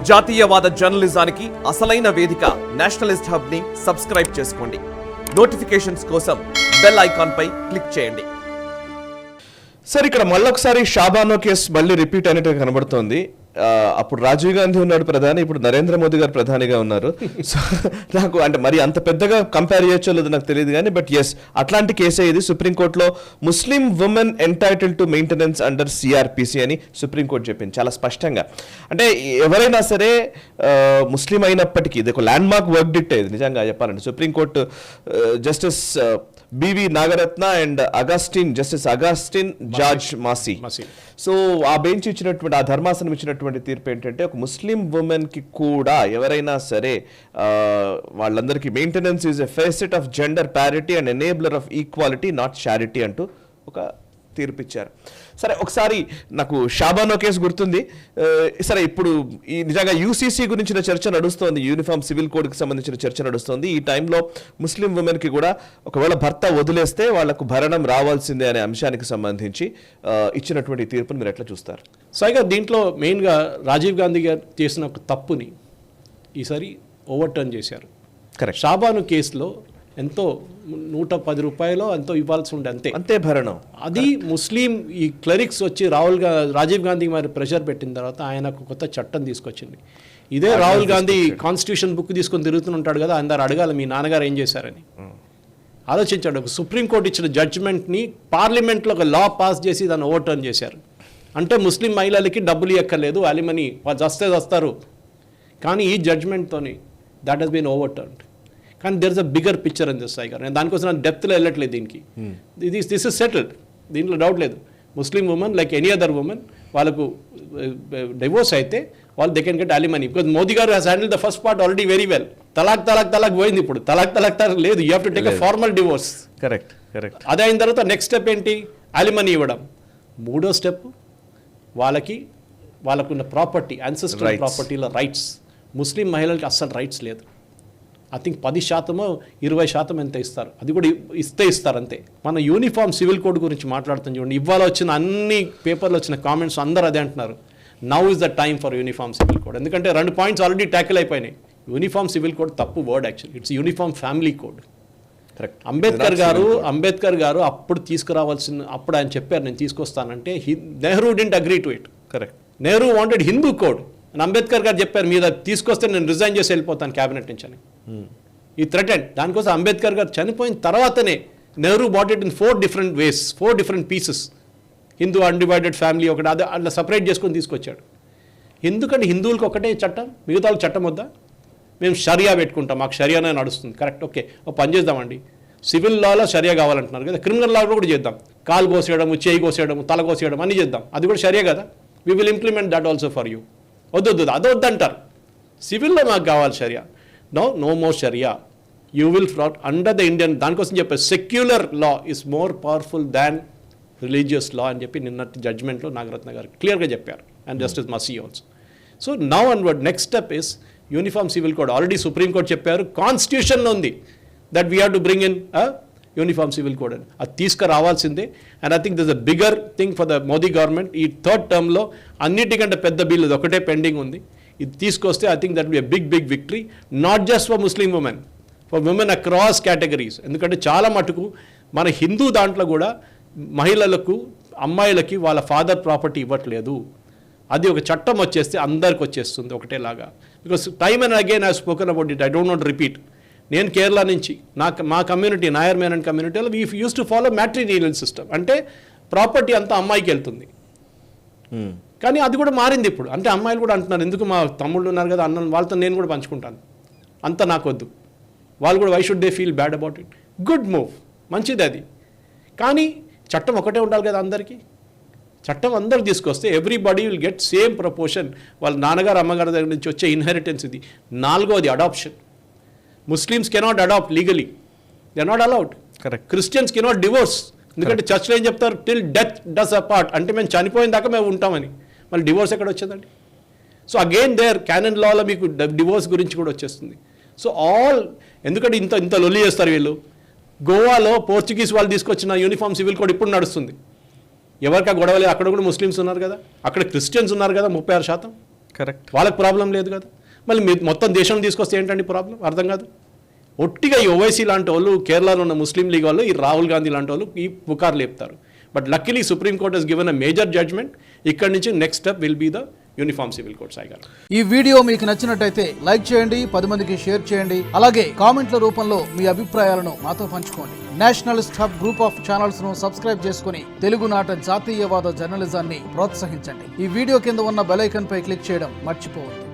జాతీయవాద జర్నలిజానికి అసలైన వేదిక నేషనలిస్ట్ హబ్ ని సబ్స్క్రైబ్ చేసుకోండి. నోటిఫికేషన్స్ కోసం బెల్ ఐకాన్ పై క్లిక్ చేయండి. సార్, ఇక్కడ మళ్ళొకసారి షాబానో కేసు మళ్ళీ రిపీట్ అయినట్టు కనబడుతోంది. అప్పుడు రాజీవ్ గాంధీ ఉన్నాడు ప్రధాని, ఇప్పుడు నరేంద్ర మోదీ గారు ప్రధానిగా ఉన్నారు. సో నాకు అంటే మరి అంత పెద్దగా కంపేర్ చేయొచ్చో లేదో నాకు తెలియదు కానీ, బట్ ఎస్ అట్లాంటి కేసే ఇది. సుప్రీంకోర్టులో Muslim women entitled to maintenance under CrPC అని సుప్రీంకోర్టు చెప్పింది చాలా స్పష్టంగా. అంటే ఎవరైనా సరే ముస్లిం అయినప్పటికీ ఇది ఒక ల్యాండ్ మార్క్ వర్క్ డిక్ట్ అయ్యేది నిజంగా చెప్పాలంటే. Supreme Court Justice B V Nagarathna and Justice Augustine George Masih, so ఆ బెంచ్ ఇచ్చినటువంటి, ఆ ధర్మాసనం ఇచ్చినటువంటి తీర్పు ఏంటంటే, ఒక ముస్లిం ఉమెన్ కి కూడా ఎవరైనా సరే వాళ్ళందరికీ maintenance is a facet of gender parity and enabler of equality not charity అంటూ ఒక తీర్పు ఇచ్చారు. సరే, ఒకసారి నాకు షాబానో కేసు గుర్తుంది. సరే, ఇప్పుడు ఈ నిజంగా యూసీసీ గురించిన చర్చ నడుస్తోంది, యూనిఫామ్ సివిల్ కోడ్కి సంబంధించిన చర్చ నడుస్తోంది. ఈ టైంలో ముస్లిం ఉమెన్కి కూడా ఒకవేళ భర్త వదిలేస్తే వాళ్లకు భరణం రావాల్సిందే అనే అంశానికి సంబంధించి ఇచ్చినటువంటి తీర్పును మీరు ఎట్లా చూస్తారు? సాయిగా దీంట్లో మెయిన్గా రాజీవ్ గాంధీ గారు చేసిన ఒక తప్పుని ఈసారి ఓవర్టర్న్ చేశారు. కరెక్ట్. షాబాను కేసులో ఎంతో 110 రూపాయలు ఎంతో ఇవ్వాల్సి ఉండే, అంతే భరణం. అది ముస్లిం ఈ క్లరిక్స్ వచ్చి రాజీవ్ గాంధీ మరి ప్రెషర్ పెట్టిన తర్వాత ఆయన ఒక కొత్త చట్టం తీసుకొచ్చింది. ఇదే రాహుల్ గాంధీ కాన్స్టిట్యూషన్ బుక్ తీసుకొని తిరుగుతుంటాడు కదా, అందరు అడగాలి మీ నాన్నగారు ఏం చేశారని. ఆలోచించాడు. ఒక సుప్రీంకోర్టు ఇచ్చిన జడ్జిమెంట్ని పార్లమెంట్లో ఒక లా పాస్ చేసి దాన్ని ఓవర్టర్న్ చేశారు. అంటే ముస్లిం మహిళలకి డబ్బులు ఎక్కర్లేదు, అలిమనీ వాళ్ళు వస్తారు. కానీ ఈ జడ్జిమెంట్తోని దట్ హెస్ బీన్ ఓవర్టర్న్డ్. కానీ there is a bigger picture in this సాయిగారు. నేను దానికోసం నేను డెప్త్లో వెళ్ళట్లేదు దీనికి. దిస్ ఇస్ సెటిల్డ్, దీంట్లో డౌట్ లేదు. Muslim women like any other women వాళ్ళకు డివోర్స్ అయితే వాళ్ళు they can get alimony. Because Modi గారు has handle the first part already very well. తలాక్ పోయింది. ఇప్పుడు తలాక్ లేదు, you have to take a formal divorce. Correct. అదే అయిన తర్వాత నెక్స్ట్ స్టెప్ ఏంటి? అలిమనీ ఇవ్వడం. మూడో స్టెప్ వాళ్ళకున్న ప్రాపర్టీ, యాన్సెస్ట్రల్ ప్రాపర్టీలో రైట్స్. ముస్లిం మహిళలకి అస్సలు రైట్స్ లేదు. ఐ థింక్ 10% 20% ఎంత ఇస్తారు, అది కూడా ఇస్తారు అంతే. మన యూనిఫామ్ సివిల్ కోడ్ గురించి మాట్లాడుతాం చూడండి. ఇవాళ వచ్చిన అన్ని పేపర్లో వచ్చిన కామెంట్స్ అందరూ అదే అంటున్నారు, now is the time for uniform civil code. ఎందుకంటే 2 పాయింట్స్ ఆల్రెడీ ట్యాకిల్ అయిపోయినాయి. యూనిఫామ్ సివిల్ కోడ్ తప్పు word, actually it's uniform family code. Correct. Ambedkar గారు అప్పుడు తీసుకురావాల్సిన, అప్పుడు ఆయన చెప్పారు నేను తీసుకొస్తానంటే, Nehru didn't agree to it. Correct. Nehru wanted Hindu code. Ambedkar గారు చెప్పారు మీద తీసుకొస్తే నేను రిజైన్ చేసి వెళ్ళిపోతాను క్యాబినెట్ నుంచి అని. ఈ థ్రెటెడ్. దానికోసం అంబేద్కర్ గారు చనిపోయిన తర్వాతనే Nehru bought it in 4 different ways, 4 different pieces. Hindu undivided family ఒకటి, అదే అట్లా సపరేట్ చేసుకొని తీసుకొచ్చాడు. ఎందుకంటే హిందువులకు ఒకటే చట్టం, మిగతా వాళ్ళకి చట్టం వద్దా? మేము షరియా పెట్టుకుంటాం, మాకు షరియానే నడుస్తుంది. కరెక్ట్, ఓకే, ఒక పని చేద్దామండి. సివిల్ లాలో షరియా కావాలంటున్నారు కదా, క్రిమినల్ లాలో కూడా చేద్దాం. కాలు కోసేయడము, చేయి కోసేయడము, తల కోసేయడం అన్నీ చేద్దాం. అది కూడా షరియా కదా. We will implement that also for you. వద్దు అదొద్దంటారు. సివిల్లో మాకు కావాలి షరియా. నో మోర్ షరియా. You will fraud under the Indian. దానికోసం చెప్పారు secular law is more powerful than religious law అని చెప్పి నిన్నటి జడ్జ్మెంట్లో నాగరత్న గారు క్లియర్గా చెప్పారు. And justice Masih also. So now onward next step is uniform civil code. Already supreme court చెప్పారు, కాన్స్టిట్యూషన్లో ఉంది that we have to bring in uniform civil code అని. అది తీసుకురావాల్సిందే. And I think this a bigger thing for the Modi government. ఈ 3rd టర్మ్లో అన్నిటికంటే పెద్ద బిల్ ఇది ఒకటే పెండింగ్ ఉంది. ఇది తీసుకొస్తే I think that be a big victory, not just for Muslim women, for women across categories. ఎందుకంటే చాలా మటుకు మన హిందూ దాంట్లో కూడా మహిళలకు, అమ్మాయిలకి వాళ్ళ ఫాదర్ ప్రాపర్టీ ఇవ్వట్లేదు. అది ఒక చట్టం వచ్చేస్తే అందరికి వచ్చేస్తుంది ఒకటేలాగా. Because time and again I spoken about it, I don't not repeat. నేను కేరళ నుంచి, మా కమ్యూనిటీ, నాయర్ మేనన్ కమ్యూనిటీలో we use to follow matrimonial system. అంటే ప్రాపర్టీ అంతా అమ్మాయికి వెళ్తుంది. కానీ అది కూడా మారింది ఇప్పుడు. అంటే అమ్మాయిలు కూడా అంటున్నారు, ఎందుకు మా తమ్ముళ్ళు ఉన్నారు కదా అన్న వాళ్ళతో నేను కూడా పంచుకుంటాను, అంతా నాకు వద్దు. వాళ్ళు కూడా why should they feel bad about it. Good move, మంచిది అది. కానీ చట్టం ఒకటే ఉండాలి కదా అందరికీ. చట్టం అందరు తీసుకొస్తే everybody will get same proportion. వాళ్ళ నాన్నగారు అమ్మగారి దగ్గర నుంచి వచ్చే ఇన్హెరిటెన్స్ ఇది. 4వది adoption. Muslims cannot adopt legally. They are not allowed. Correct. Christians cannot divorce. ఎందుకంటే చర్చ్లో ఏం చెప్తారు, టిల్ డెత్ డస్ అపార్ట్, అంటే మేము చనిపోయిన దాకా మేము ఉంటామని. మళ్ళీ డివోర్స్ ఎక్కడ వచ్చేదండి? సో అగైన్ దేర్ క్యానన్ లాలో మీకు డివోర్స్ గురించి కూడా వచ్చేస్తుంది. సో ఎందుకంటే ఇంత లొల్లి చేస్తారు వీళ్ళు. గోవాలో పోర్చుగీస్ వాళ్ళు తీసుకొచ్చిన యూనిఫామ్ సివిల్ కోడ్ ఇప్పుడు నడుస్తుంది. ఎవరికి గొడవలేదు. అక్కడ కూడా ముస్లిమ్స్ ఉన్నారు కదా, అక్కడ క్రిస్టియన్స్ ఉన్నారు కదా 36%. కరెక్ట్. వాళ్ళకి ప్రాబ్లం లేదు కదా. మళ్ళీ మీరు మొత్తం దేశం తీసుకొస్తే ఏంటండి ప్రాబ్లం? అర్థం కాదు. ఒట్టిగా ఈ ఓవైసీ లాంటి వాళ్ళు, కేరళలో ఉన్న ముస్లిం లీగ్ వాళ్ళు, ఈ రాహుల్ గాంధీ లాంటి వాళ్ళు ఈ పుకార్లు లేపుతారు. But luckily supreme court has given a major judgement. ఇక్కడ నుంచి next step will be the uniform civil code. Sai గారు, ఈ వీడియో మీకు నచ్చినట్టయితే లైక్ చేయండి, 10 మందికి షేర్ చేయండి. అలాగే కామెంట్ల రూపంలో మీ అభిప్రాయాలను మాతో పంచుకోండి. Nationalist hub group of channels ను సబ్స్క్రైబ్ చేసుకుని తెలుగునాట జాతీయవాద జర్నలిజాన్ని ప్రోత్సహించండి. ఈ వీడియో కింద ఉన్న బెల్ ఐకాన్ పై క్లిక్ చేయడం మర్చిపోవద్దు.